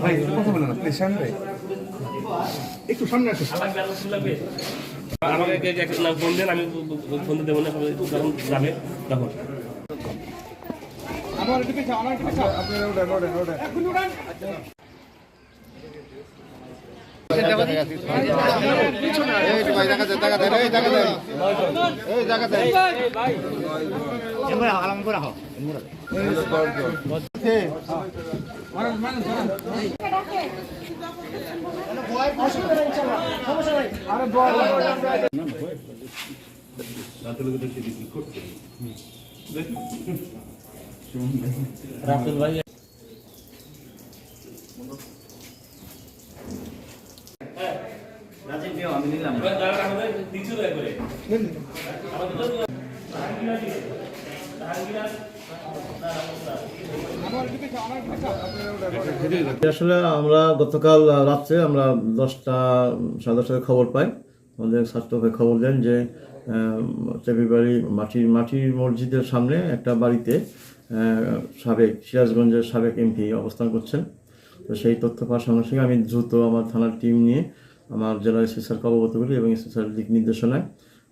ভাই কথা বলেন না প্লিজ সামনে একটু সামনে আসুন। আমাকে নাম ফোন দেন, আমি ফোন দেবো না, যখন যাবে তখন। রাসেল ভাই রাজীব নিও আমি নিলাম আমাদের কিছু দয়া করে আসলে আমরা গতকাল রাত্রে আমরা 10টা সাড়ে 10টায় খবর পাই। আমাদের ছাত্র ভাই খবর দেন যে চেবিবাড়ি মাটির মসজিদের সামনে একটা বাড়িতে সাবেক সিরাজগঞ্জের সাবেক এমপি অবস্থান করছেন। তো সেই তথ্য পাওয়ার সঙ্গে সঙ্গে আমি দ্রুত আমার থানার টিম নিয়ে আমার জেলা এসপি স্যারকে অবগত করি এবং এসপি স্যারের দিক নির্দেশনায়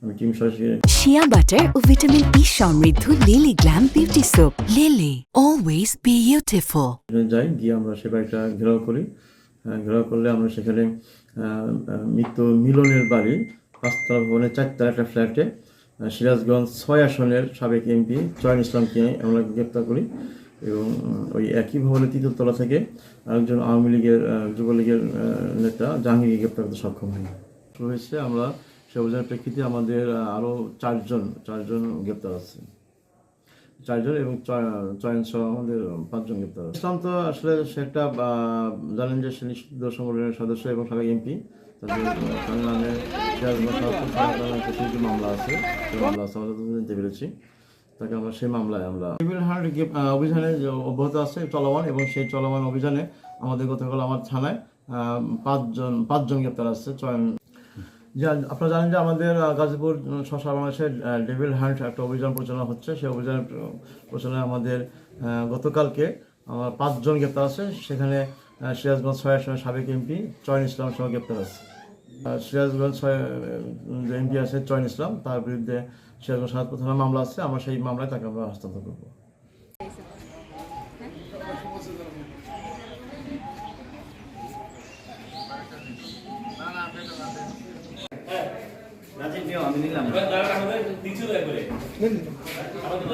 আমি টিম সরাসরি শিয়া বাটার ও ভিটামিন ই সমৃদ্ধ lily glam beauty soap. Lily always beautiful যাই, গিয়ে আমরা সে বাড়িটা ঘেরাও করি। ঘেরাও করলে আমরা সেখানে মৃত মিলনের বাড়ি 5তলা ভবনের 4তলা একটা ফ্ল্যাটে সিরাজগঞ্জ 6 আসনের সাবেক এমপি চয়ন ইসলামকে আমরা গ্রেপ্তার করি এবং ওই একই ভবনের 3য় তলা থেকে আরেকজন আওয়ামী লীগের যুবলীগের নেতা জাহাঙ্গীরকে গ্রেপ্তার করতে সক্ষম হই। হয়েছে আমরা সে অভিযানের প্রেক্ষিতে আমাদের আরও চারজন গ্রেপ্তার আছে, 4 জন এবং চয়ন সহ আমাদের 5 জন গ্রেপ্তার আছে। ইসলাম তো আসলে সে একটা জানেন যে সে নিষিদ্ধ সংগঠনের সদস্য এবং সাবেক এমপি। তাদের নামে কিছু মামলা আছে, সেই মামলা আছে আমরা জানতে পেরেছি। তাকে আমরা সেই মামলায় আমরা টেবিল হান্ট অভিযানে অব্যাহত আছে চলমান এবং সেই চলমান অভিযানে আমাদের গতকাল আমার থানায় 5 জন গ্রেপ্তার আছে চয়ন। আপনারা জানেন যে আমাদের গাজীপুর সারা বাংলাদেশের ডেভিল হান্ট একটা অভিযান পরিচালনা হচ্ছে। সেই অভিযান পরিচালনায় আমাদের গতকালকে আমার 5 জন গ্রেপ্তার আছে। সেখানে সিরাজগঞ্জ 6 আসনের সাবেক এমপি চয়ন ইসলাম সহ গ্রেপ্তার আছে। সিরাজগঞ্জ 6 এমপি আছে চয়ন ইসলাম, তার বিরুদ্ধে সিরাজগঞ্জ সাতপুর থানার মামলা আছে। আমরা সেই মামলায় তাকে আমরা হস্তান্তর করবো। রাজীব নিও আমি নিলাম আমাদের কিছু দয়া করে আমাদের